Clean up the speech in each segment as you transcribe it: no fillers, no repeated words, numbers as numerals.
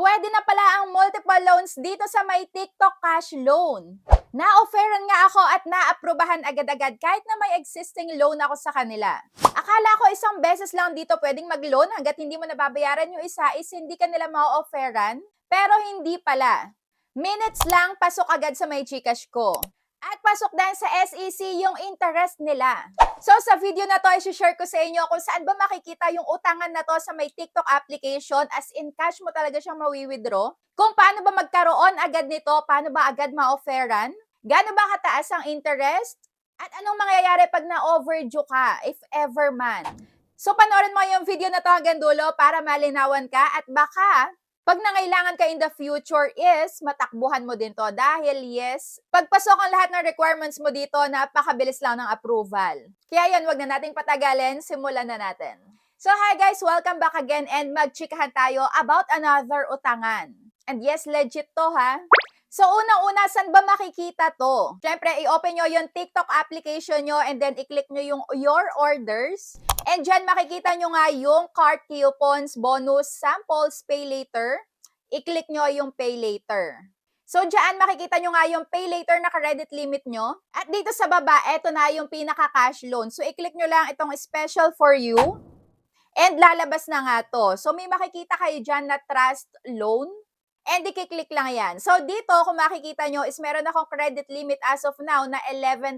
Pwede na pala ang multiple loans dito sa may TikTok Cash Loan. Na-offeran nga ako at naaprubahan agad-agad kahit na may existing loan ako sa kanila. Akala ko isang beses lang dito pwedeng mag-loan hanggat hindi mo nababayaran yung isa is hindi ka nila ma-offeran. Pero hindi pala. Minutes lang pasok agad sa may Gcash ko. At pasok din sa SEC yung interest nila. So sa video na to, i-share ko sa inyo kung saan ba makikita yung utangan na to sa may TikTok application, as in cash mo talaga siyang mawi-withdraw. Kung paano ba magkaroon agad nito, paano ba agad ma-offeran, gaano ba kataas ang interest, at anong mangyayari pag na-overdue ka, if ever man. So panoorin mo yung video na to hanggang dulo para malinawan ka at baka pag nangailangan ka in the future is matakbuhan mo din to dahil yes, pagpasok ang lahat ng requirements mo dito, napakabilis lang ng approval. Kaya yan, wag na nating patagalin, simulan na natin. So hi guys, welcome back again and magchikahan tayo about another utangan. And yes, legit to ha. So unang-una, saan ba makikita to? Siyempre, i-open nyo yung TikTok application nyo and then i-click nyo yung your orders. And dyan makikita nyo nga yung cart coupons, bonus, samples, pay later. I-click nyo yung pay later. So dyan makikita nyo nga yung pay later na credit limit nyo. At dito sa baba, eto na yung pinaka-cash loan. So i-click nyo lang itong special for you. And lalabas na nga to. So may makikita kayo dyan na trust loan. And i-click lang yan. So dito, kung makikita nyo, is meron akong credit limit as of now na 11,000.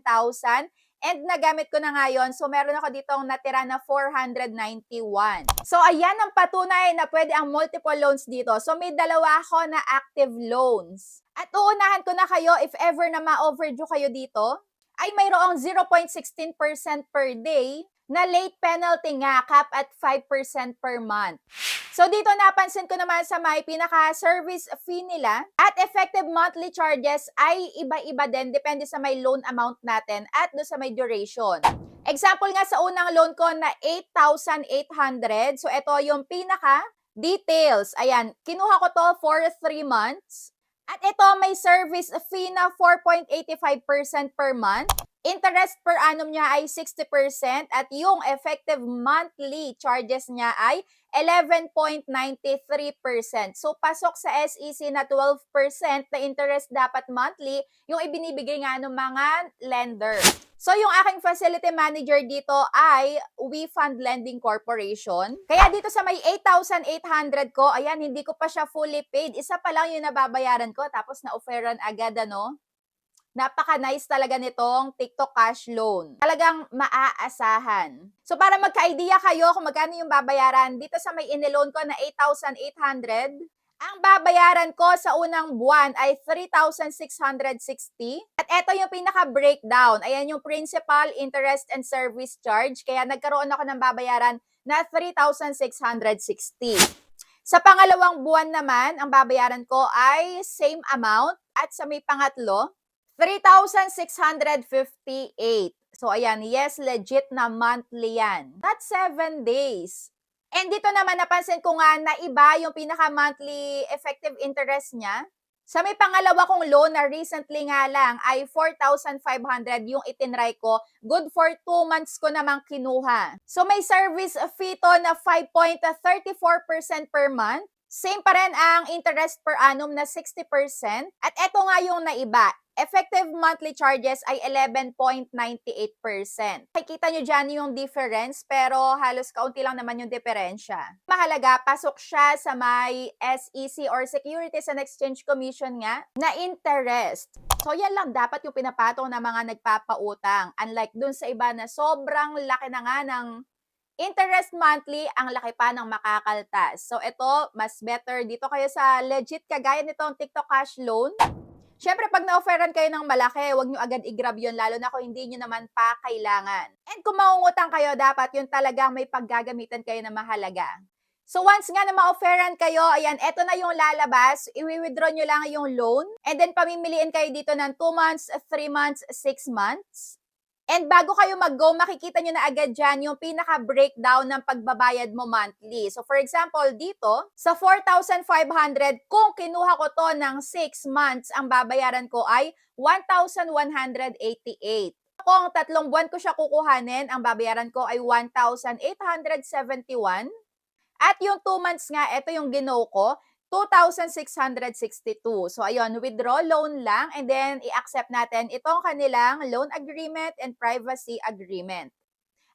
And nagamit ko na ngayon, so meron ako ditong natira na 491. So ayan ang patunay na pwede ang multiple loans dito. So may dalawa ako na active loans. At uunahan ko na kayo, if ever na ma-overdue kayo dito, ay mayroong 0.16% per day na late penalty nga, cap at 5% per month. So dito napansin ko naman sa may pinaka-service fee nila at effective monthly charges ay iba-iba din depende sa may loan amount natin at do sa may duration. Example nga sa unang loan ko na 8,800. So ito yung pinaka-details. Ayan, kinuha ko to for 3 months. At ito may service fee na 4.85% per month. Interest per annum niya ay 60% at yung effective monthly charges niya ay 11.93%. So, pasok sa SEC na 12% na interest dapat monthly yung ibinibigay nga ng mga lender. So, yung aking facility manager dito ay We Fund Lending Corporation. Kaya dito sa may 8,800 ko, ayan, hindi ko pa siya fully paid. Isa pa lang yung nababayaran ko tapos na-offeran agad, ano? Napaka-nice talaga nitong TikTok Cash Loan. Talagang maaasahan. So para magka-idea kayo kung magkano yung babayaran, dito sa may iniloan ko na 8,800, ang babayaran ko sa unang buwan ay 3,660. At ito yung pinaka-breakdown. Ayan yung principal, interest, and service charge. Kaya nagkaroon ako ng babayaran na 3,660. Sa pangalawang buwan naman, ang babayaran ko ay same amount. At sa may pangatlo, 3,658. So, ayan, yes, legit na monthly yan. That's 7 days. And dito naman, napansin ko nga na iba yung pinaka-monthly effective interest niya. Sa may pangalawa kong loan na recently nga lang ay 4,500 yung itinry ko. Good for 2 months ko namang kinuha. So, may service fee to na 5.34% per month. Same pa rin ang interest per annum na 60%. At eto nga yung naiba. Effective monthly charges ay 11.98%. Makikita nyo dyan yung difference, pero halos kaunti lang naman yung diferensya. Mahalaga, pasok siya sa may SEC or Securities and Exchange Commission nga na interest. So yan lang dapat yung pinapatong ng mga nagpapautang. Unlike dun sa iba na sobrang laki na nga ng interest monthly, ang laki pa ng makakaltas. So ito, mas better dito kayo sa legit kagaya nitong TikTok Cash Loan. Siyempre, pag na-offeran kayo ng malaki, huwag nyo agad i-grab yun, lalo na kung hindi nyo naman pa kailangan. And kung mangungutang kayo, dapat yun talagang may paggagamitan kayo na mahalaga. So once nga na ma-offeran kayo, ayan, eto na yung lalabas, i-withdraw nyo lang yung loan, and then pamimiliin kayo dito ng 2 months, 3 months, 6 months. And bago kayo mag-go, makikita nyo na agad dyan yung pinaka-breakdown ng pagbabayad mo monthly. So for example, dito, sa 4,500, kung kinuha ko to ng 6 months, ang babayaran ko ay 1,188. Kung 3 buwan ko siya kukuhanin, ang babayaran ko ay 1,871. At yung 2 months nga, ito yung gino ko, 2,662. So, ayun, withdraw loan lang and then i-accept natin itong kanilang loan agreement and privacy agreement.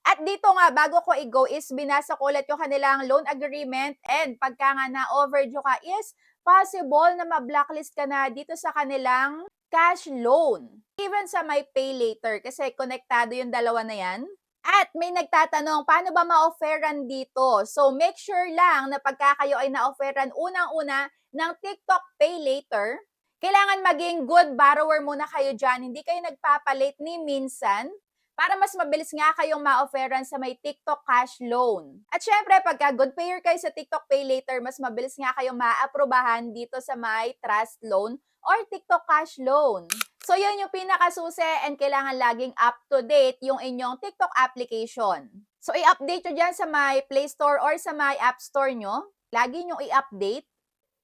At dito nga, bago ko i-go is binasa ko ulit yung kanilang loan agreement and pagka nga na-overdue ka is possible na ma-blacklist ka na dito sa kanilang cash loan. Even sa my pay later kasi konektado yung dalawa na yan. At may nagtatanong, paano ba ma-offeran dito? So, make sure lang na pagka kayo ay na-offeran unang-una ng TikTok Pay Later, kailangan maging good borrower muna kayo dyan. Hindi kayo nagpapalit ni minsan para mas mabilis nga kayong ma-offeran sa may TikTok Cash Loan. At syempre, pagka good payer kayo sa TikTok Pay Later, mas mabilis nga kayong ma-aprobahan dito sa may Trust Loan or TikTok Cash Loan. So, yun yung pinakasusi and kailangan laging up-to-date yung inyong TikTok application. So, i-update nyo dyan sa my Play Store or sa my App Store nyo. Lagi nyo i-update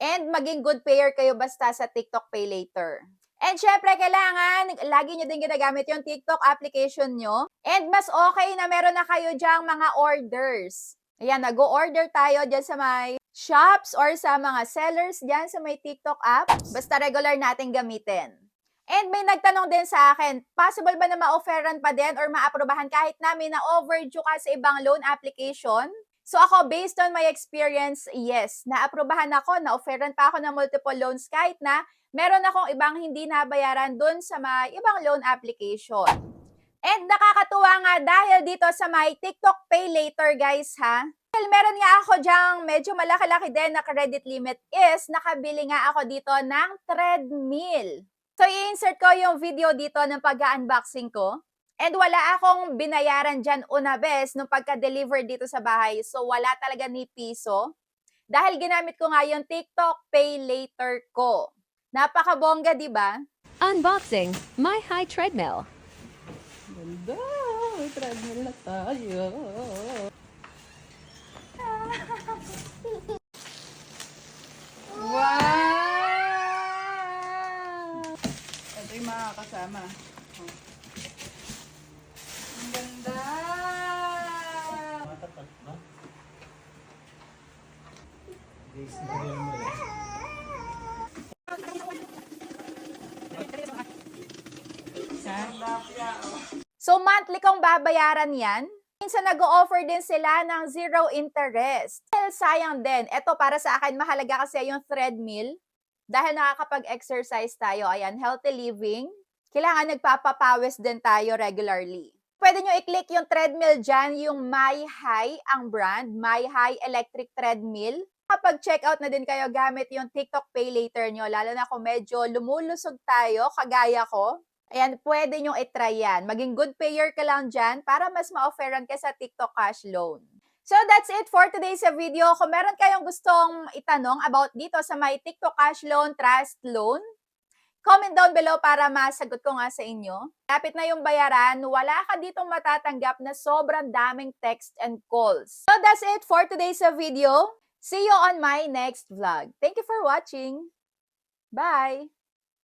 and maging good payer kayo basta sa TikTok Pay Later. And syempre, kailangan lagi nyo din ginagamit yung TikTok application nyo. And mas okay na meron na kayo dyang mga orders. Ayan, nag-o-order tayo dyan sa may shops or sa mga sellers dyan sa may TikTok app. Basta regular natin gamitin. And may nagtanong din sa akin, possible ba na ma-offeran pa din or ma-aprobahan kahit namin na overdue ka sa ibang loan application? So ako, based on my experience, yes, na-aprobahan ako, na-offeran pa ako ng multiple loans kahit na meron akong ibang hindi nabayaran dun sa may ibang loan application. And nakakatuwa nga dahil dito sa may TikTok Pay Later guys ha, dahil meron nga ako dyang medyo malaki-laki din na credit limit is nakabili nga ako dito ng treadmill. So, i-insert ko yung video dito ng pag-unboxing ko. And wala akong binayaran dyan una bes nung pagka-deliver dito sa bahay. So, wala talaga ni piso. Dahil ginamit ko nga yung TikTok Pay Later ko. Napakabongga, di ba? Unboxing My High Treadmill. Ganda! May treadmill na tayo. Wow! Ito yung mga kasama. Oh. Ang ganda! So, monthly kong babayaran yan. Minsan nag-o-offer din sila ng zero interest. Dahil sayang din. Ito para sa akin, mahalaga kasi yung treadmill. Dahil nakakapag-exercise tayo. Ayan, healthy living. Kailangan nagpapapawis din tayo regularly. Pwede nyo i-click yung treadmill dyan, yung My High ang brand. My High Electric Treadmill. Kapag check out na din kayo gamit yung TikTok Pay Later nyo, lalo na kung medyo lumulusog tayo, kagaya ko. Ayan, pwede nyo i-try yan. Maging good payer ka lang dyan para mas ma-offeran ka sa TikTok Cash Loan. So, that's it for today's video. Kung meron kayong gustong itanong about dito sa may TikTok Cash Loan, Trust Loan, comment down below para masagot ko nga sa inyo. Lapit na yung bayaran, wala ka ditong matatanggap na sobrang daming text and calls. So, that's it for today's video. See you on my next vlog. Thank you for watching. Bye!